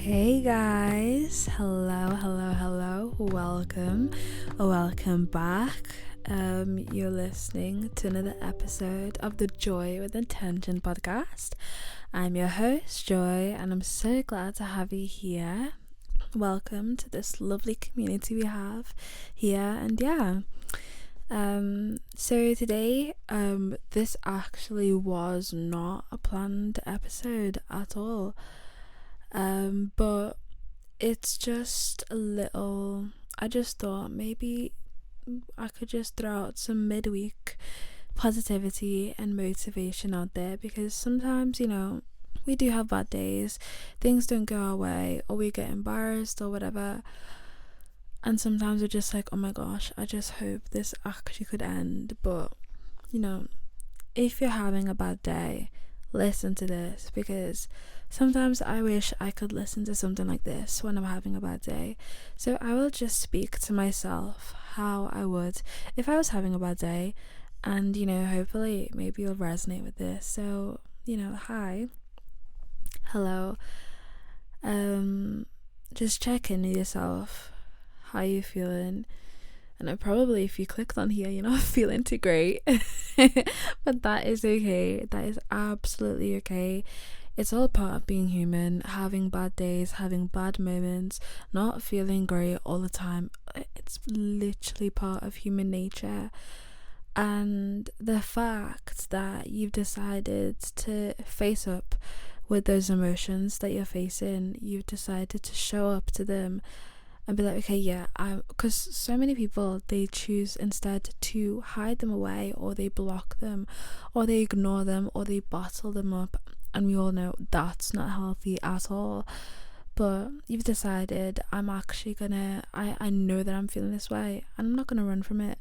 Hey guys, hello, welcome back. You're listening to another episode of the Joy with Intention podcast. I'm your host, Joy, and I'm so glad to have you here. Welcome to this lovely community we have here, and so today, this actually was not a planned episode at all. But it's just a little, I just thought maybe I could just throw out some midweek positivity and motivation out there, because sometimes, we do have bad days, things don't go our way, or we get embarrassed or whatever, and sometimes we're just like, oh my gosh, I just hope this actually could end. But if you're having a bad day, listen to this, because sometimes I wish I could listen to something like this when I'm having a bad day. So I will just speak to myself how I would if I was having a bad day, and hopefully maybe you'll resonate with this. So hi, hello, just check in with yourself, how you feeling. And probably if you clicked on here, you're not feeling too great. But that is okay. That is absolutely okay. It's all part of being human, having bad days, having bad moments, not feeling great all the time. It's literally part of human nature. And the fact that you've decided to face up with those emotions that you're facing, you've decided to show up to them and be like, okay, because so many people, they choose instead to hide them away, or they block them, or they ignore them, or they bottle them up, and we all know that's not healthy at all. But you've decided, I'm actually gonna, I know that I'm feeling this way, and I'm not gonna run from it.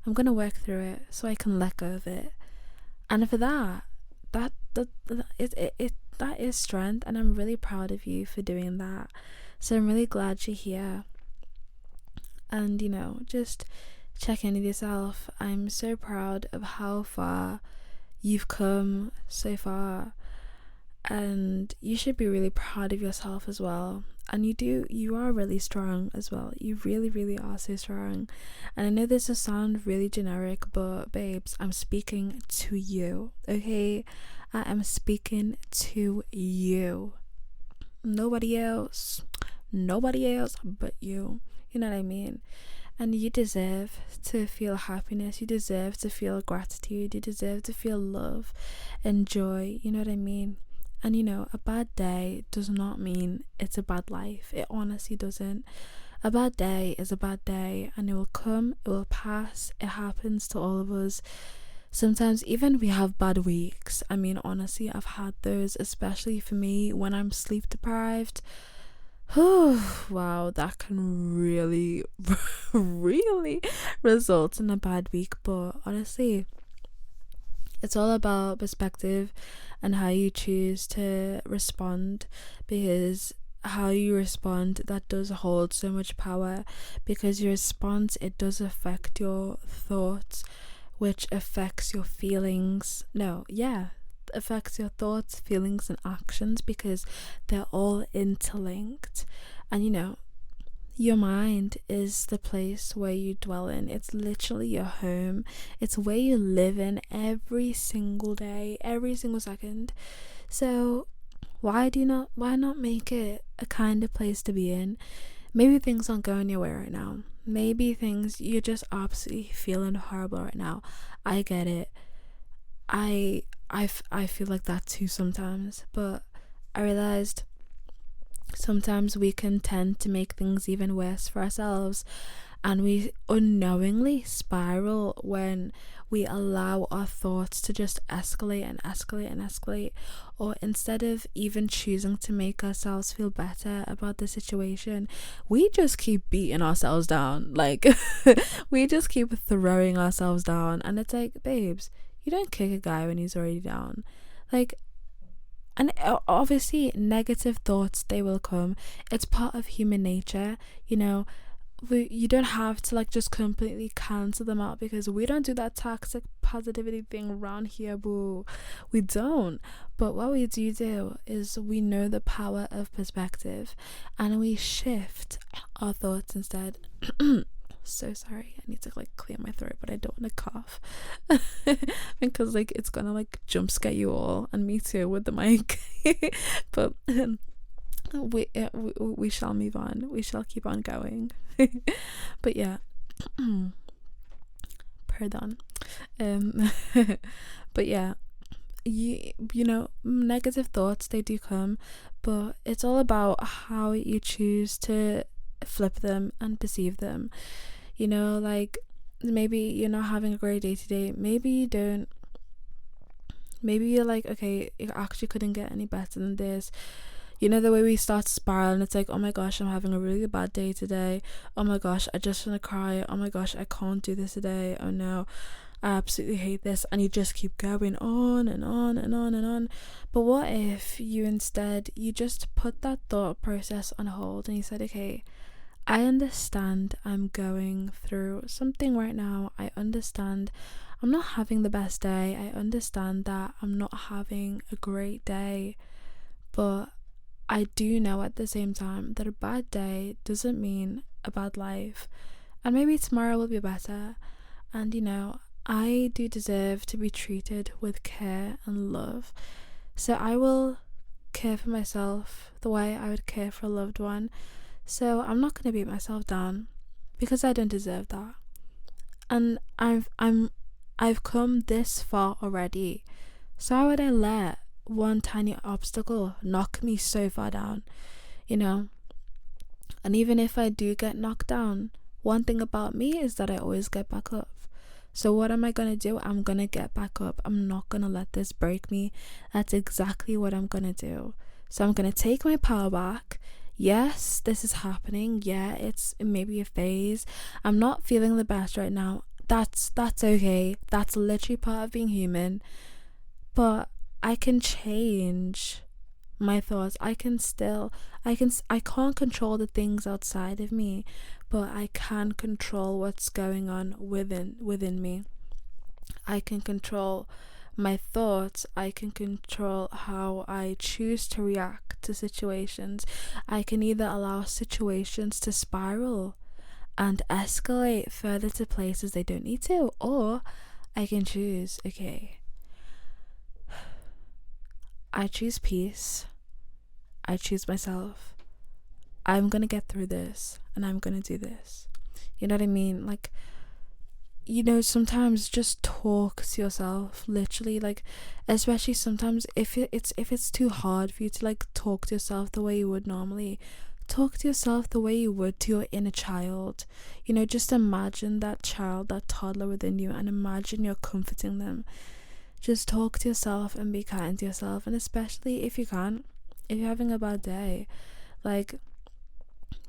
I'm gonna work through it so I can let go of it. And for that is strength, and I'm really proud of you for doing that. So I'm really glad you're here. And just check in with yourself. I'm so proud of how far you've come so far, and you should be really proud of yourself as well. And you are really strong as well. You really are so strong. And I know this will sound really generic, but babes, I'm speaking to you, okay? I am speaking to you. Nobody else but you. You know what I mean? And you deserve to feel happiness, you deserve to feel gratitude, you deserve to feel love and joy. You know what I mean? And a bad day does not mean it's a bad life. It honestly doesn't. A bad day is a bad day, and it will come, it will pass. It happens to all of us. Sometimes even we have bad weeks. I mean, honestly, I've had those, especially for me when I'm sleep deprived. Wow, that can really result in a bad week. But honestly, it's all about perspective and how you choose to respond, because how you respond, that does hold so much power, because your response, it does affect your thoughts, which affects your feelings. Affects your thoughts, feelings, and actions, because they're all interlinked. And your mind is the place where you dwell in. It's literally your home. It's where you live in every single day, every single second. So why not make it a kind of place to be in? Maybe things aren't going your way right now. Maybe you're just absolutely feeling horrible right now. I get it. I feel like that too sometimes, but I realized sometimes we can tend to make things even worse for ourselves, and we unknowingly spiral when we allow our thoughts to just escalate, or instead of even choosing to make ourselves feel better about the situation, we just keep beating ourselves down. Like we just keep throwing ourselves down, and it's like, babes, you don't kick a guy when he's already down. And obviously negative thoughts, they will come. It's part of human nature. you don't have to like just completely cancel them out, because we don't do that toxic positivity thing around here, boo. We don't. But what we do is we know the power of perspective, and we shift our thoughts instead. So sorry, I need to like clear my throat, but I don't want to cough because like it's gonna like jump scare you all, and me too with the mic. But we shall move on, we shall keep on going. But yeah, pardon. But yeah, you know, negative thoughts, they do come, but it's all about how you choose to flip them and perceive them. You know, like maybe you're not having a great day today, maybe you don't, maybe you're like, okay, it actually couldn't get any better than this. You know, the way we start spiraling, it's like, oh my gosh, I'm having a really bad day today. Oh my gosh, I just want to cry. Oh my gosh, I can't do this today. Oh no, I absolutely hate this. And you just keep going on and on and on and on. But what if you instead, you just put that thought process on hold and you said, okay, I understand I'm going through something right now. I understand I'm not having the best day. I understand that I'm not having a great day. But I do know at the same time that a bad day doesn't mean a bad life. And maybe tomorrow will be better. And you know, I do deserve to be treated with care and love. So I will care for myself the way I would care for a loved one. So I'm not going to beat myself down because I don't deserve that. And I've come this far already. So why would I let one tiny obstacle knock me so far down, you know? And even if I do get knocked down, one thing about me is that I always get back up. So what am I gonna do? I'm gonna get back up. I'm not gonna let this break me. That's exactly what I'm gonna do. So I'm gonna take my power back. Yes, this is happening. Yeah, it may be a phase. I'm not feeling the best right now. That's okay. That's literally part of being human. But I can change my thoughts. I can't control the things outside of me, but I can control what's going on within me. I can control my thoughts. I can control how I choose to react to situations. I can either allow situations to spiral and escalate further to places they don't need to, or I can choose, okay, I choose peace. I choose myself. I'm gonna get through this and I'm gonna do this. You know what I mean? Like, you know, sometimes just talk to yourself, literally, like, especially sometimes if it's too hard for you to like talk to yourself the way you would normally, talk to yourself the way you would to your inner child. You know, just imagine that child, that toddler within you, and imagine you're comforting them. Just talk to yourself and be kind to yourself. And especially if you can't, if you're having a bad day, like,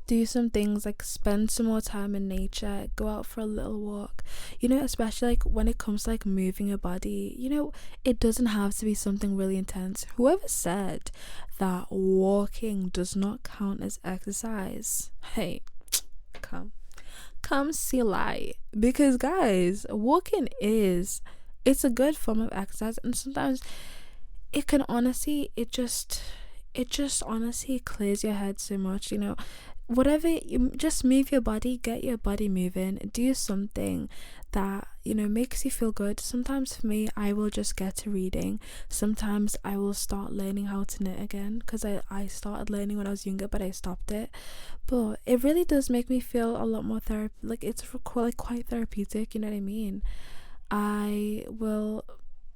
do some things, like spend some more time in nature, go out for a little walk. You know, especially like when it comes to like moving your body, you know, it doesn't have to be something really intense. Whoever said that walking does not count as exercise, hey, come see light. Because guys, walking it's a good form of exercise, and sometimes it can honestly, it just honestly clears your head so much. You know, whatever, you just move your body, get your body moving, do something that, you know, makes you feel good. Sometimes for me, I will just get to reading. Sometimes I will start learning how to knit again, because I started learning when I was younger, but I stopped it. But it really does make me feel a lot more like it's quite therapeutic, you know what I mean? I will,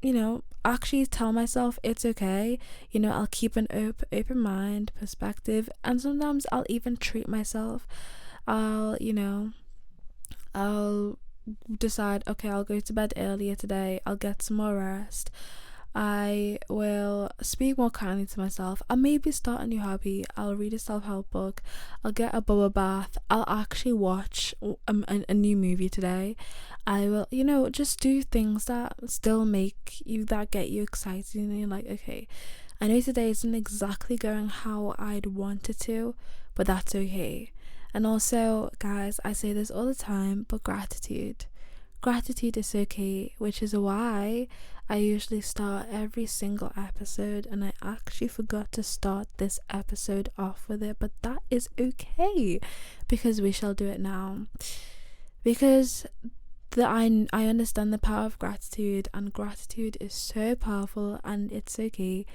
you know, actually tell myself it's okay. You know, I'll keep an open mind, perspective, and sometimes I'll even treat myself. You know, I'll decide, okay, I'll go to bed earlier today. I'll get some more rest. I will speak more kindly to myself. I'll maybe start a new hobby. I'll read a self-help book. I'll get a bubble bath. I'll actually watch a new movie today. I will, you know, just do things that still make you, that get you excited, and you're like, okay, I know today isn't exactly going how I'd want it to, but that's okay. And also, guys, I say this all the time, but gratitude is so key, which is why I usually start every single episode, and I actually forgot to start this episode off with it, but that is okay, because we shall do it now. Because I understand the power of gratitude, and gratitude is so powerful, and it's okay.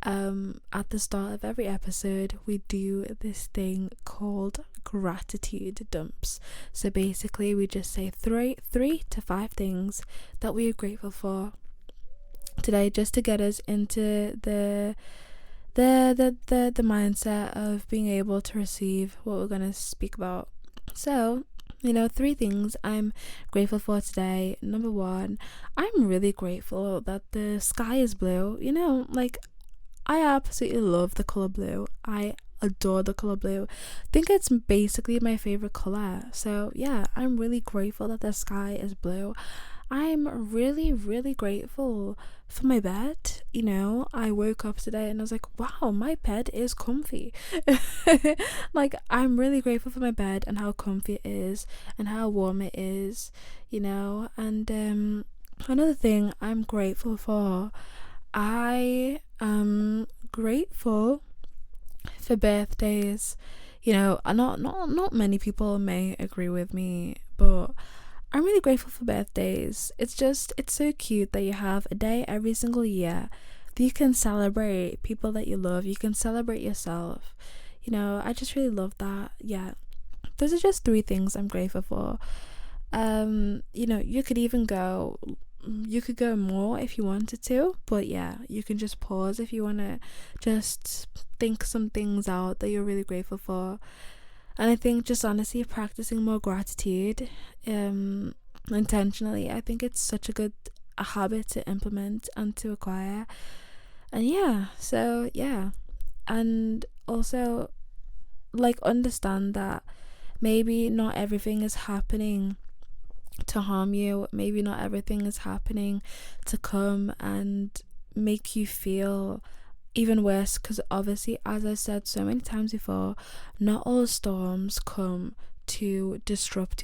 At the start of every episode, we do this thing called gratitude dumps. So basically, we just say three to five things that we are grateful for today, just to get us into the mindset of being able to receive what we're gonna speak about. So, 3 things I'm grateful for today. Number 1, I'm really grateful that the sky is blue. I absolutely love the colour blue. I adore the colour blue. I think it's basically my favourite colour. So yeah, I'm really grateful that the sky is blue. I'm really, really grateful for my bed. I woke up today and I was like, wow, my bed is comfy. I'm really grateful for my bed and how comfy it is and how warm it is, and another thing I'm grateful for, I am grateful for birthdays. Not many people may agree with me, but I'm really grateful for birthdays. It's so cute that you have a day every single year that you can celebrate people that you love. You can celebrate yourself. I just really love that. Yeah, those are just 3 things I'm grateful for. You could go more if you wanted to, but yeah, you can just pause if you want to just think some things out that you're really grateful for. And I think just honestly practicing more gratitude intentionally, I think it's such a habit to implement and to acquire. And and also understand that maybe not everything is happening to harm you. Maybe not everything is happening to come and make you feel even worse, because obviously, as I said so many times before, not all storms come to disrupt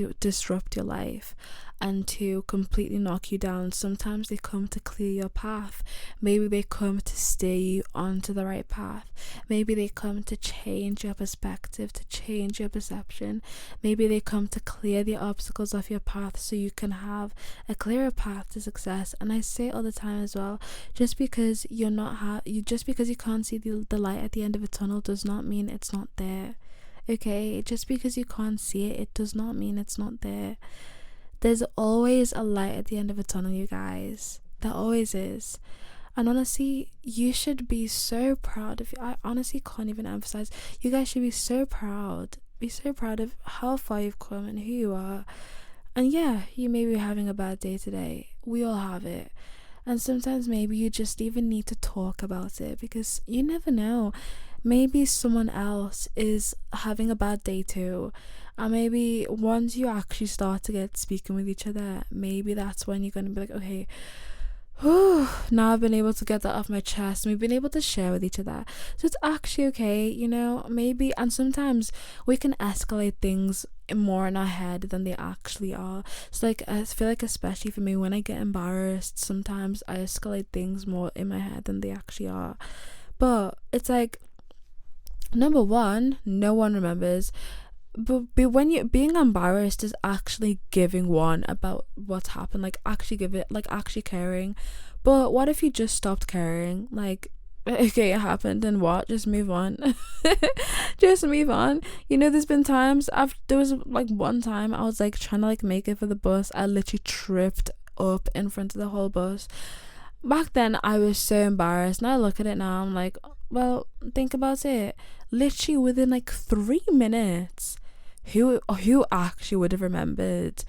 your life and to completely knock you down. Sometimes they come to clear your path. Maybe they come to steer you onto the right path. Maybe they come to change your perspective, to change your perception. Maybe they come to clear the obstacles off your path so you can have a clearer path to success. And I say all the time as well, just because you can't see the light at the end of a tunnel does not mean it's not there. Okay, just because you can't see it does not mean it's not there. There's always a light at the end of a tunnel, you guys. There always is. And honestly, you should be so proud of you. I honestly can't even emphasize. You guys should be so proud. Be so proud of how far you've come and who you are. And yeah, you may be having a bad day today. We all have it. And sometimes maybe you just even need to talk about it, because you never know. Maybe someone else is having a bad day too, and maybe once you actually start to get speaking with each other, maybe that's when you're gonna be like, okay, now I've been able to get that off my chest, and we've been able to share with each other, so it's actually okay, maybe. And sometimes we can escalate things more in our head than they actually are. So I feel like, especially for me, when I get embarrassed, sometimes I escalate things more in my head than they actually are. But it's like, number 1, no one remembers. But when you're being embarrassed is actually giving one about what's happened, actually caring. But what if you just stopped caring? Okay, it happened, and what? Just move on. Just move on. There's been times there was one time I was trying to make it for the bus. I literally tripped up in front of the whole bus. Back then I was so embarrassed. Now I look at it now, I'm like, well, think about it. Literally within 3 minutes, who actually would have remembered?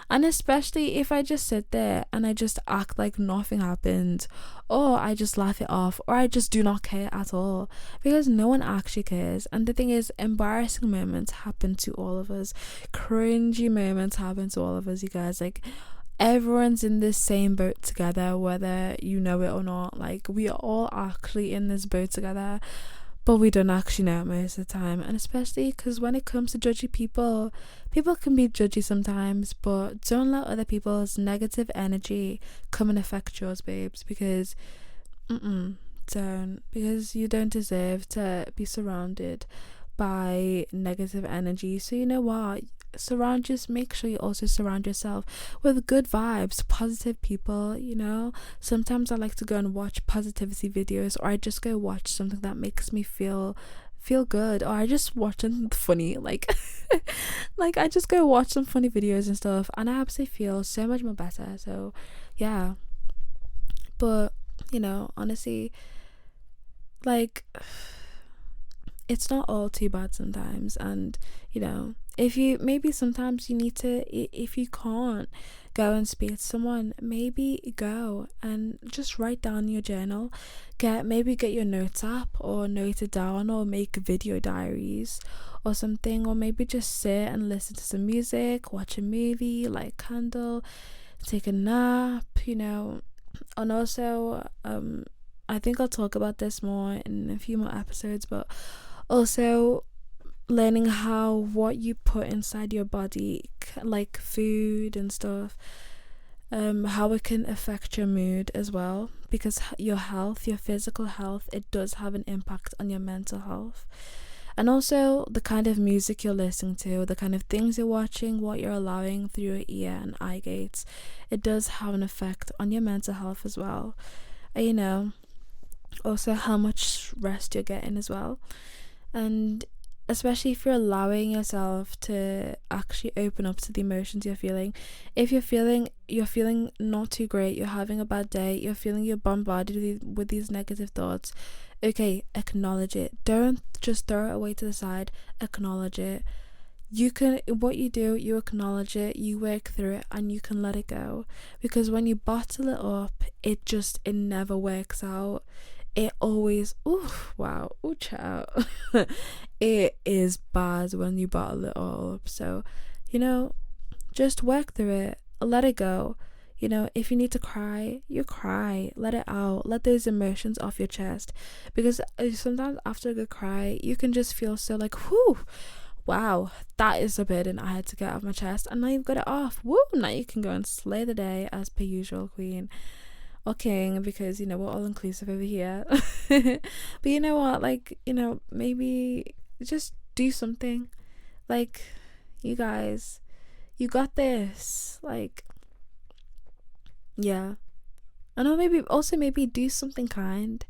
And especially if I just sit there and I just act like nothing happened, or I just laugh it off, or I just do not care at all, because no one actually cares. And the thing is, embarrassing moments happen to all of us. Cringy moments happen to all of us, you guys. Everyone's in this same boat together, whether you know it or not. We are all actually in this boat together. but we don't actually know most of the time. And especially because when it comes to judgy people, people can be judgy sometimes, but don't let other people's negative energy come and affect yours, babes, because don't, because you don't deserve to be surrounded by negative energy. So you know what, make sure you also surround yourself with good vibes, positive people. Sometimes I like to go and watch positivity videos, or I just go watch something that makes me feel good, or I just watch something funny, like like I just go watch some funny videos and stuff, and I absolutely feel so much more better. So yeah, but honestly, like, it's not all too bad sometimes. And if you maybe sometimes you need to, if you can't go and speak to someone, maybe go and just write down your journal, maybe get your notes app or note it down, or make video diaries or something, or maybe just sit and listen to some music, watch a movie, light a candle, take a nap. And also I think I'll talk about this more in a few more episodes, but also learning how what you put inside your body, like food and stuff, how it can affect your mood as well, because your health, your physical health, it does have an impact on your mental health. And also the kind of music you're listening to, the kind of things you're watching, what you're allowing through your ear and eye gates, it does have an effect on your mental health as well. And also how much rest you're getting as well. And especially if you're allowing yourself to actually open up to the emotions you're feeling. If you're feeling not too great, you're having a bad day, you're feeling you're bombarded with these negative thoughts, okay, acknowledge it. Don't just throw it away to the side. Acknowledge it. What you do, you acknowledge it, you work through it, and you can let it go. Because when you bottle it up, it never works out. It always, child. It is bad when you bottle it all up. So, just work through it, let it go. If you need to cry, you cry, let it out, let those emotions off your chest. Because sometimes after a good cry, you can just feel so like, whew, wow, that is a burden I had to get off my chest, and now you've got it off. Woo, now you can go and slay the day as per usual, queen. Okay, because we're all inclusive over here. But you know what, like, maybe just do something. Like, you guys, you got this. Like, yeah. I know, maybe do something kind.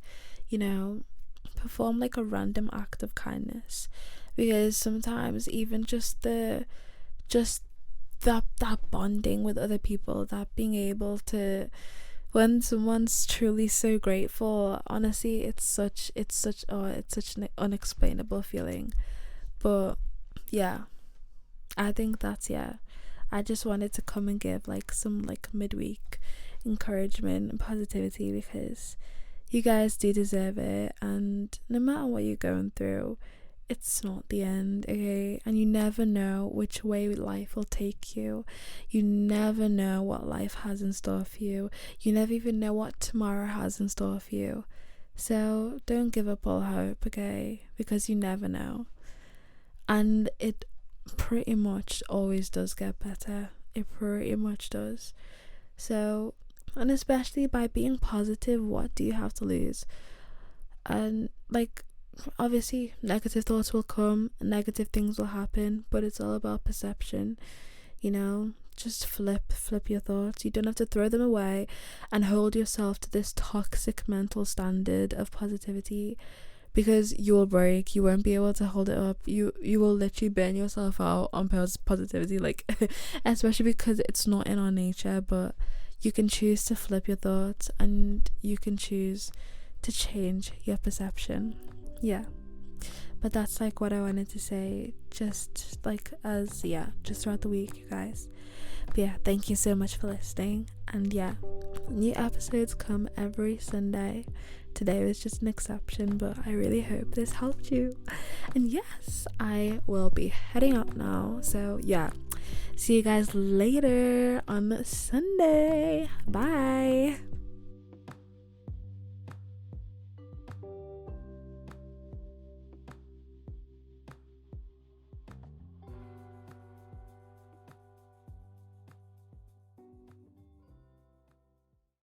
Perform like a random act of kindness, because sometimes even just that bonding with other people, that being able to, when someone's truly so grateful, honestly, it's such an unexplainable feeling. But yeah, I think I just wanted to come and give like some like midweek encouragement and positivity, because you guys do deserve it. And no matter what you're going through, it's not the end, okay? And you never know which way life will take you. You never know what life has in store for you. You never even know what tomorrow has in store for you. So don't give up all hope, okay? Because you never know. And it pretty much always does get better. It pretty much does. So, and especially by being positive, what do you have to lose? And like, obviously negative thoughts will come, negative things will happen, but it's all about perception. Just flip your thoughts. You don't have to throw them away and hold yourself to this toxic mental standard of positivity, because you will break. You won't be able to hold it up. You will literally burn yourself out on positivity, like especially because it's not in our nature. But you can choose to flip your thoughts, and you can choose to change your perception. Yeah, but that's like what I wanted to say, just throughout the week, you guys. But yeah, thank you so much for listening. And yeah, new episodes come every Sunday. Today was just an exception, but I really hope this helped you. And yes, I will be heading out now. So yeah, see you guys later on Sunday. Bye.